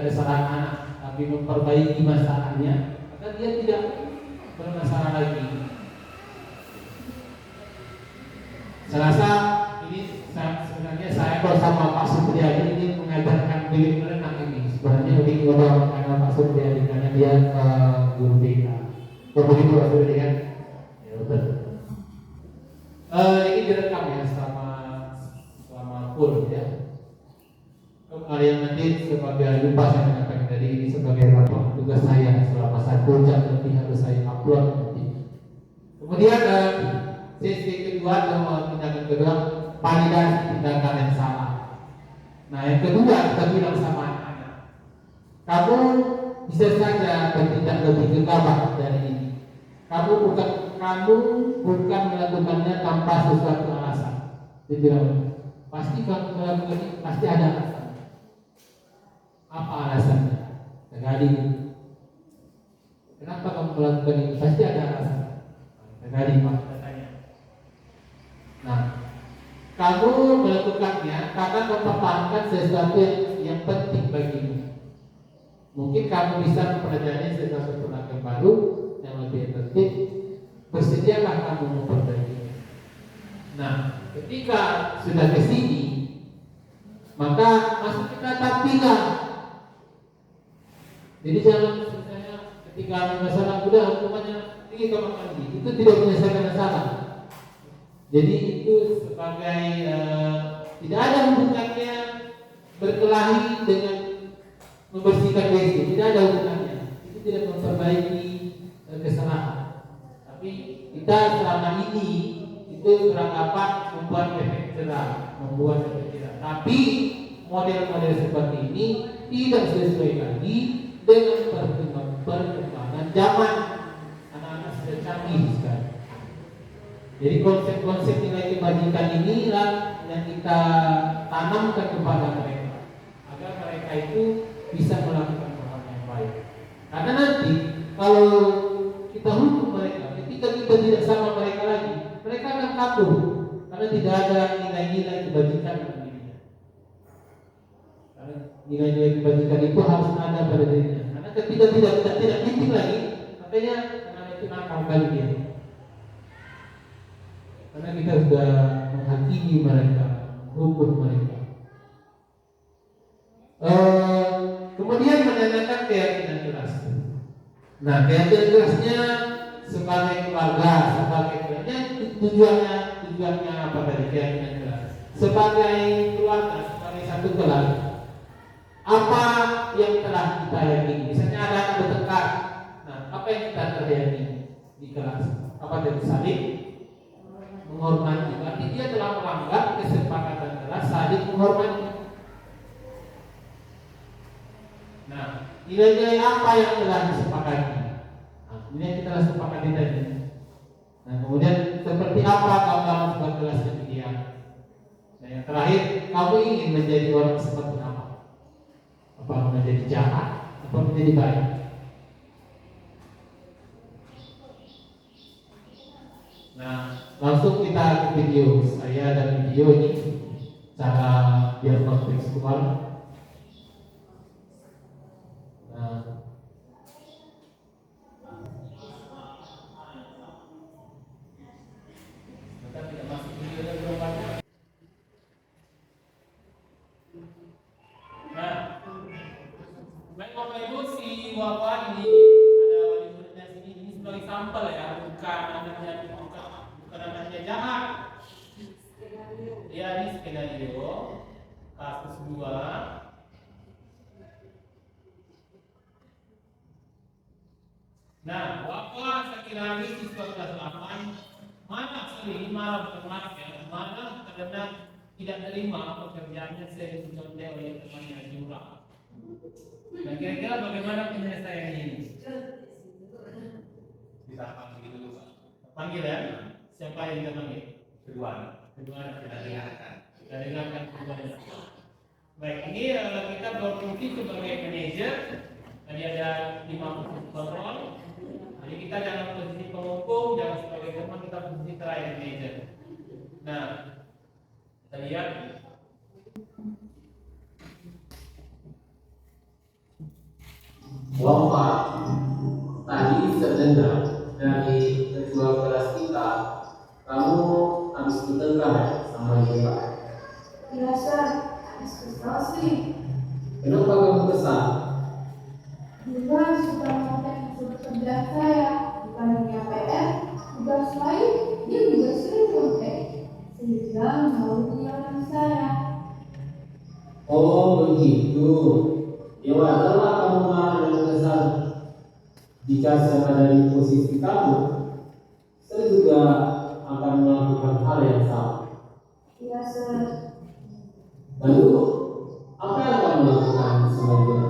kesalahan anak, tapi memperbaiki masalahnya, maka dia tidak bermasalah lagi. Saya rasa ini sebenarnya saya bersama Pak Supriyadi ini mengajarkan bilik berenang ini. Sebenarnya lebih kepada karena Pak Supriyadi karena dia guru BK. Begitu Pak Supriyadi kan? Ya betul. Ini direkam ya selama full ya. Yang nanti sebagai lupa saya menyampaikan tadi ini sebagai tugas saya selama 1 jam lebih harus saya upload nanti. Kemudian sesi kedua atau tindakan kedua, validasi tindakan yang salah. Nah, yang kedua kita bilang sama anak-anak, kamu bisa saja bertindak lebih gegabah dari ini. Kamu bukan melakukannya tanpa sesuatu alasan. Dia bilang, pasti kamu melakukan ini pasti ada alasan. Apa alasannya? Tadi, kenapa kamu melakukan ini? Pasti ada alasan. Tadi Pak. Nah, kamu melakukannya karena mempertahankan sesuatu yang penting bagimu. Mungkin kamu bisa mempelajari sesuatu yang baru yang lebih penting. Bersedialah kamu memperbaiki. Nah, ketika sudah ke sini, maka masuk ke tahap 3. Jadi jangan misalnya ketika ada masalah udah hukumannya tinggi kamar mandi, itu tidak menyelesaikan masalah. Jadi itu sebagai tidak ada hubungannya berkelahi dengan membersihkan WC, tidak ada hubungannya. Itu tidak memperbaiki kesalahan. Tapi kita selama ini itu beranggapan membuat efek jerah, membuat efek jerah. Tapi model-model seperti ini tidak sesuai lagi dengan perkembangan zaman. Anak-anak sudah canggih sekarang. Jadi konsep-konsep nilai kebajikan inilah yang kita tanamkan kepada mereka agar mereka itu bisa melakukan hal yang baik. Karena nanti kalau kita hukum mereka, ketika kita tidak sama mereka lagi, mereka akan takut karena tidak ada nilai-nilai kebajikan dalam dirinya. Karena nilai-nilai kebajikan itu harus ada pada dirinya. Karena ketika tidak penting lagi, makanya karena itu nakal kali dia. Karena kita sudah menghakimi mereka, hukum mereka. Kemudian menanyakan keyakinan keras. Nah, keyakinan kerasnya sebagai keluarga, sebagai keluarga, tujuannya apa tadi keyakinan keras? Sebagai keluarga, sebagai satu kelas, apa yang telah kita yakini? Misalnya ada anak bertengkar, nah apa yang kita terjadi di kelas? Apa tadi saling menghormati? Berarti dia telah melanggar kesepakatan kelas saling menghormati. Nah, nilai-nilai apa yang telah disepakati? Nah, ini yang kita sepakati tadi. Nah, kemudian seperti apa kamu dalam sebuah kelas yang ideal? Dan yang terakhir, kamu ingin menjadi orang seperti apa? Apa menjadi jahat? Apa menjadi baik? Nah, langsung kita ke video saya dan video ini cara biar kontekstual. Baik Bapak Ibu, si Wawan ini ada wali muridnya sini, ini sebagai sampel ya, bukan anaknya jahat. Ya, ini skenario kasus 2. Nah, Wawan sekiranya siswa kelas 8 mana sering marah ya, mana karena tidak terima pekerjaannya sering dicontoh oleh temannya jurang. Nah, kira-kira bagaimana penyelesaian ini? Bisa panggil dulu Pak. Panggil ya? Siapa yang kita panggil? Kedua Kita dengarkan keduanya. Baik, ini kita berfungsi sebagai manajer. Tadi ada 5 posisi kontrol. Jadi kita dalam posisi penghukum, jangan sebagai teman, kita posisi terakhir manajer. Nah, kita lihat. Bapak tadi terdengar dari ketua kelas kita, kamu habis bertengkar sama dia. Iya, Sir. Habis kesal sih. Kenapa kamu kesal? Dia suka mengontek hasil pekerjaan saya. Bukannya PR, tugas lain, dia juga sering kontek. Sehingga mau menyalahkan saya. Oh begitu. Ya wajarlah kamu marah dan kesal. Jika saya ada di posisi kamu, saya juga akan melakukan hal yang sama. Iya, Sir. Lalu, apa yang kamu lakukan selanjutnya?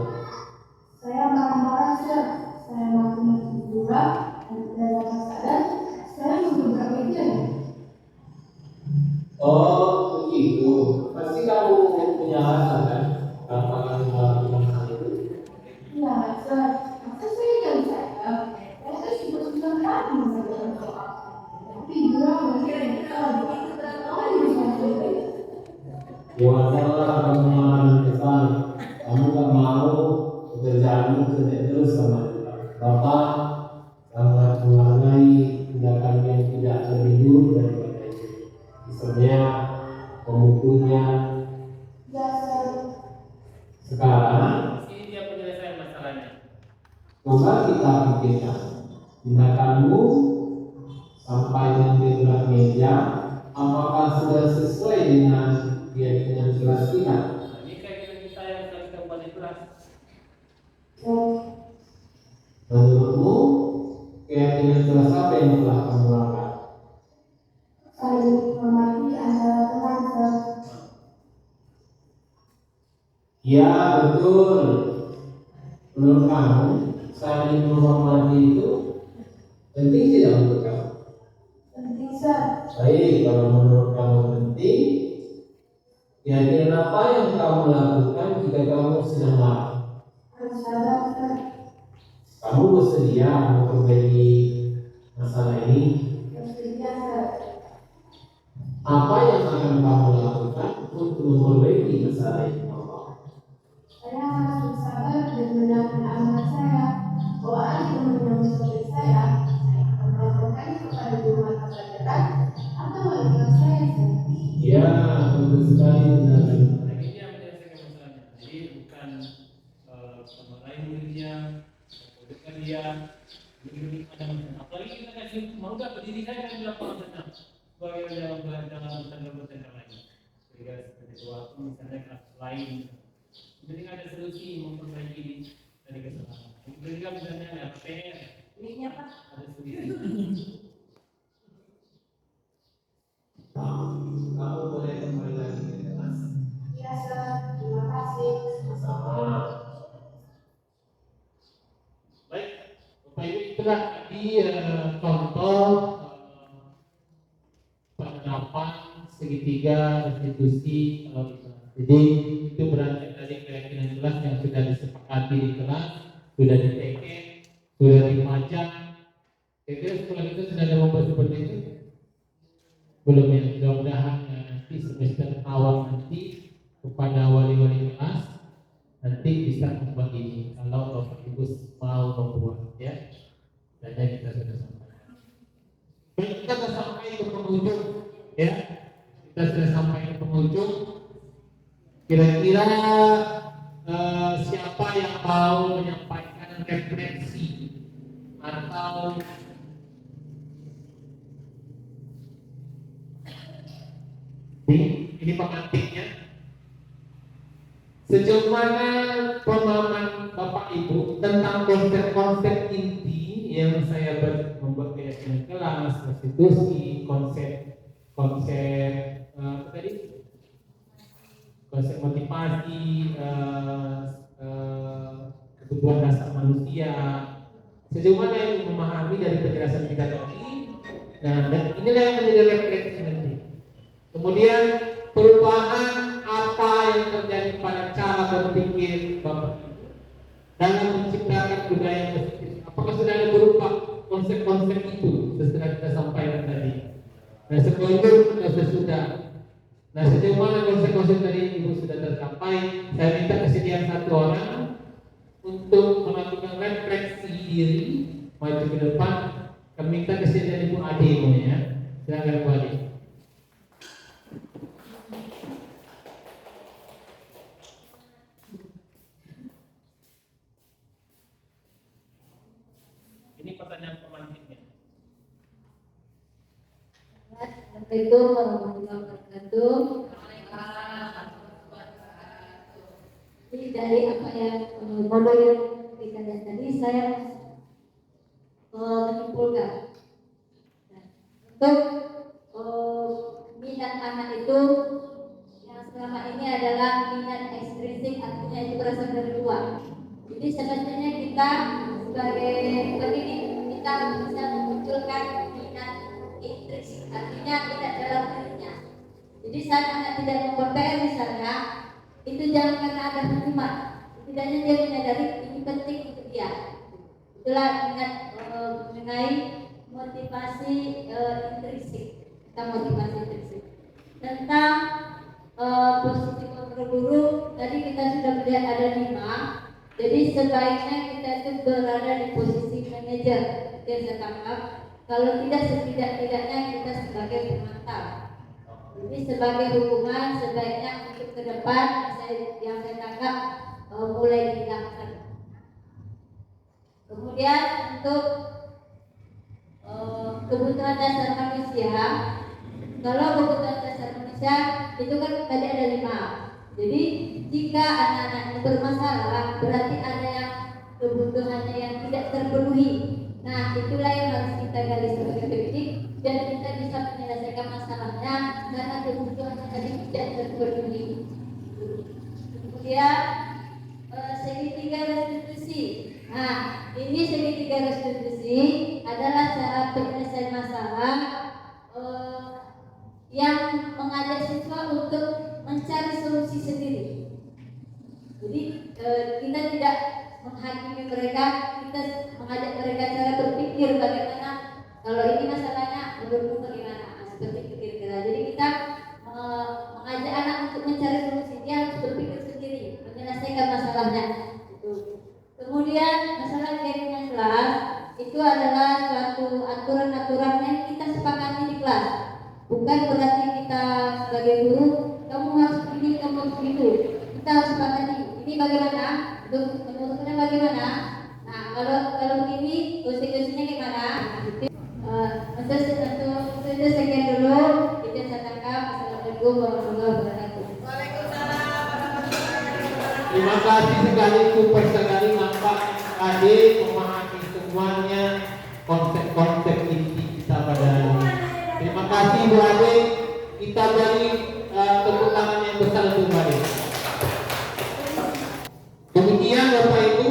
Saya marah-marah, Sir. Saya melakukan hiburan dan dalam keadaan saya beberapa dia. Oh begitu. Pasti kamu punya alasan kan? Kenapa kamu melakukan hal itu? Iya, Sir. Masa saya yang saya? Saya sudah kamu mengajarkan soal. Tapi juga mungkin kita Ya wajarlah kamu marah dan kesal. Kamu tak mau pekerjaanmu kerja terus sama dia. Bapak sangat menghargai tindakan yang tidak lebih buruk daripada itu. Bisa kita pikirkan. Tindakanmu sampai dengan di belah meja, apakah sudah sesuai dengan keyakinan kelas kita? Ini keyakinan kita yang sedang kita buat di kelas. Menurutmu, keyakinan kelas apa yang telah kamu lakukan? Saling menghormati antara teman sir. Ya, betul. Menurut kamu, saling menghormati itu penting tidak untuk kamu? Penting sir. Baik, kalau menurut kamu penting, keyakinan apa yang kamu lakukan jika kamu sedang marah? Harus sabar sir. Kamu bersedia memperbaiki masalah ini? Bersedia sir. Apa yang akan kamu lakukan untuk memperbaiki masalah ini? Saya harus bersabar dan menahan amanat saya bahwa ada teman yang seperti saya akan melaporkannya kepada guru mata pelajaran atau wali kelas saya sir. Ya, betul sekali. Nah, ini yang menyelesaikan masalahnya. Jadi bukan memarahi muridnya, membodohkan dia, menunjukkan ada masalah. Apalagi kita kasih mau nggak berdiri saya kan bilang orang senang. Sebagai dalam bertanda lain. Sehingga seperti waktu misalnya kelas lain. Jadi ada solusi memperbaiki dari kesalahan. Kemudian misalnya ada PR, Linknya Pak. ada solusi. Kamu boleh kembali lagi ke kelas. Iya sir. Terima kasih. Sama-sama. Baik, Bapak Ibu itulah tadi contoh penerapan segitiga restitusi kalau bisa. Jadi itu berarti dari keyakinan kelas yang sudah disepakati di kelas, sudah diteken, sudah dipajang. Kira-kira setelah itu sudah ada membuat seperti itu? Belum ya, mudah-mudahan nanti semester awal nanti kepada wali-wali kelas nanti bisa membuat ini kalau Bapak Ibu mau membuat ya. Dan kita sudah sampai. Baik, kita sudah sampai ke penghujung ya. Kita sudah sampai ke penghujung. Kira-kira siapa yang mau menyampaikan refleksi atau ini pengantinnya. Sejauh mana pemahaman Bapak Ibu tentang konsep-konsep inti yang saya membuat keyakinan kelas, restitusi, konsep tadi, konsep motivasi, kebutuhan dasar manusia. Sejauh mana yang memahami dari penjelasan kita tadi? Nah, dan inilah yang menjadi refleksi nanti. Kemudian perubahan apa yang terjadi pada cara berpikir Bapak Ibu dalam menciptakan budaya yang positif? Apakah sudah ada berupa konsep-konsep itu setelah kita sampaikan tadi? Nah, sebelum sudah. Nah, sejauh mana konsep-konsep tadi Ibu sudah tercapai? Saya minta kesediaan satu orang untuk melakukan refleksi diri maju ke depan. Kami minta kesediaan Ibu Ade ya. Silakan Bu Ade. Ini pertanyaan pemantiknya. Assalamualaikum warahmatullahi wabarakatuh. Jadi dari apa yang model yang dikatakan tadi saya menyimpulkan untuk minat anak itu yang selama ini adalah minat ekstrinsik, artinya itu berasal dari luar. Jadi sebenarnya kita sebagai pendidik kita bisa memunculkan minat intrinsik, artinya minat dalam dirinya. Jadi saat anak tidak membuat PR misalnya, itu jangan karena ada hukuman, setidaknya dia menyadari ini penting untuk dia. Itulah minat mengenai motivasi intrinsik. Kita motivasi intrinsik tentang posisi kontrol guru. Tadi kita sudah melihat ada 5. Jadi sebaiknya kita itu berada di posisi manajer, yang saya tangkap. Kalau tidak, setidak-tidaknya kita sebagai pemantau. Jadi sebagai hukuman sebaiknya untuk ke depan yang saya tangkap mulai dihilangkan. Kemudian untuk kebutuhan dasar manusia, kalau kebutuhan dasar manusia itu kan tadi ada 5. Jadi jika anak-anak ini bermasalah, berarti ada yang kebutuhannya yang tidak terpenuhi. Nah, itulah yang harus kita gali sebagai pendidik dan kita bisa menyelesaikan masalahnya karena kebutuhannya tadi tidak terpenuhi. Kemudian segitiga restitusi. Nah, ini segitiga restitusi adalah cara penyelesaian masalah yang mengajak siswa untuk mencari solusi sendiri. Jadi kita tidak menghakimi mereka, kita mengajak mereka cara berpikir bagaimana kalau ini masalahnya menurutmu bagaimana, seperti itu kira-kira. Jadi kita mengajak anak untuk mencari solusi, dia harus berpikir sendiri, menyelesaikan masalahnya. Kemudian masalah jaringan kelas itu adalah suatu aturan-aturan yang kita sepakati di kelas. Bukan berarti kita sebagai guru kamu harus begini, kamu harus begitu. Kita harus sepakati. Ini bagaimana? Menurutnya bagaimana? Nah, kalau begini konsekuensinya gimana? Untuk sekian dulu. Kita saya tangkap. Assalamualaikum warahmatullahi wabarakatuh. Terima kasih sekali, super sekali nampak adik memahami semuanya konsep-konsep inti kita pada hari ini. Terima kasih Bu Adik. Kita beri tepuk tangan yang besar untuk Bu Adik. Demikian Bapak Ibu,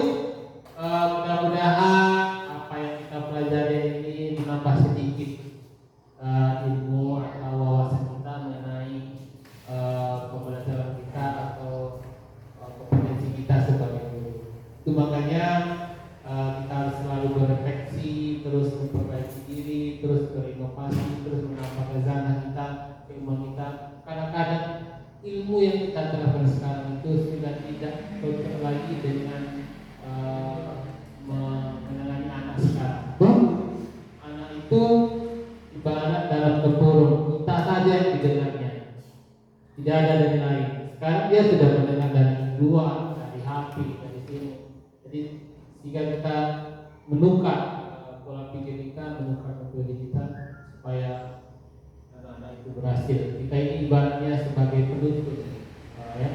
mudah-mudahan apa yang kita pelajari ini menambah sedikit ilmu atau wawasan kita mengenai pembelajaran kita atau kompetensi kita sebagai guru. Itu makanya kita harus selalu berefleksi, terus memperbaiki diri, terus berinovasi, terus menambah khazanah kita, ilmu kita. Kadang-kadang ilmu yang kita terapkan sekarang itu sudah tidak cocok lagi dengan menangani anak sekarang. Anak itu ibarat dalam tempurung, kita saja yang didengarnya, tidak ada dari lain. Sekarang dia sudah mendengar dari luar, dari HP, dari sini. Jadi jika kita menukar pola pikir kita, menukar metode kita supaya anak-anak itu berhasil. Kita ini ibaratnya sebagai penuntut, ya.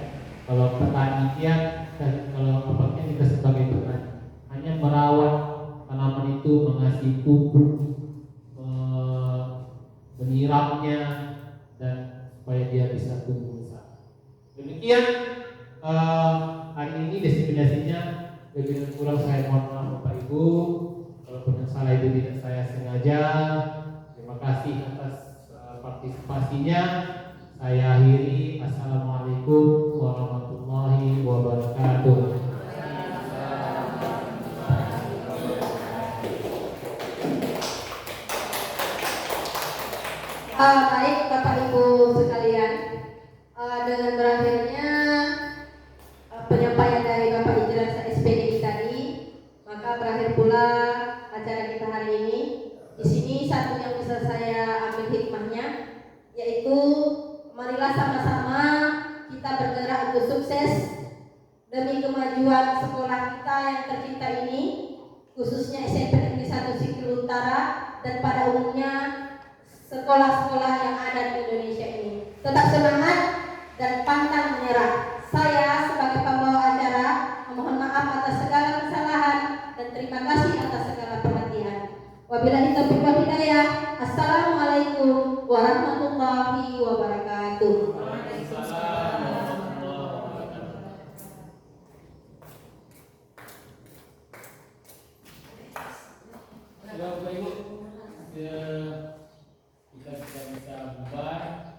Kalau petani kalau apakah kita sebagai petani hanya merawat tanaman itu, mengasihi pupuk, menyiramnya, dan supaya dia bisa tumbuh besar. Demikian hari ini destinasinya. Lebih kurang saya mohon maaf Bapak Ibu, kalaupun yang salah itu tidak saya sengaja. Terima kasih atas partisipasinya. Saya akhiri. Assalamualaikum warahmatullahi wabarakatuh. Baik Bapak Ibu sekalian, dengan berakhirnya penyampaian dari Bapak Ijazah SPD tadi, maka berakhir pula acara kita hari ini. Di sini satu yang bisa saya ambil hikmahnya, yaitu marilah sama-sama kita bergerak untuk sukses demi kemajuan sekolah kita yang tercinta ini, khususnya SMP Negeri 1 Sikil Utara dan pada umumnya sekolah-sekolah yang ada di Indonesia ini. Tetap semangat dan pantang menyerah. Saya sebagai pembawa acara memohon maaf atas segala kesalahan dan terima kasih atas segala perhatian. Wabillahi taufiq wal hidayah. Assalamualaikum warahmatullahi wabarakatuh. Bapak Ibu, kita bisa bubar.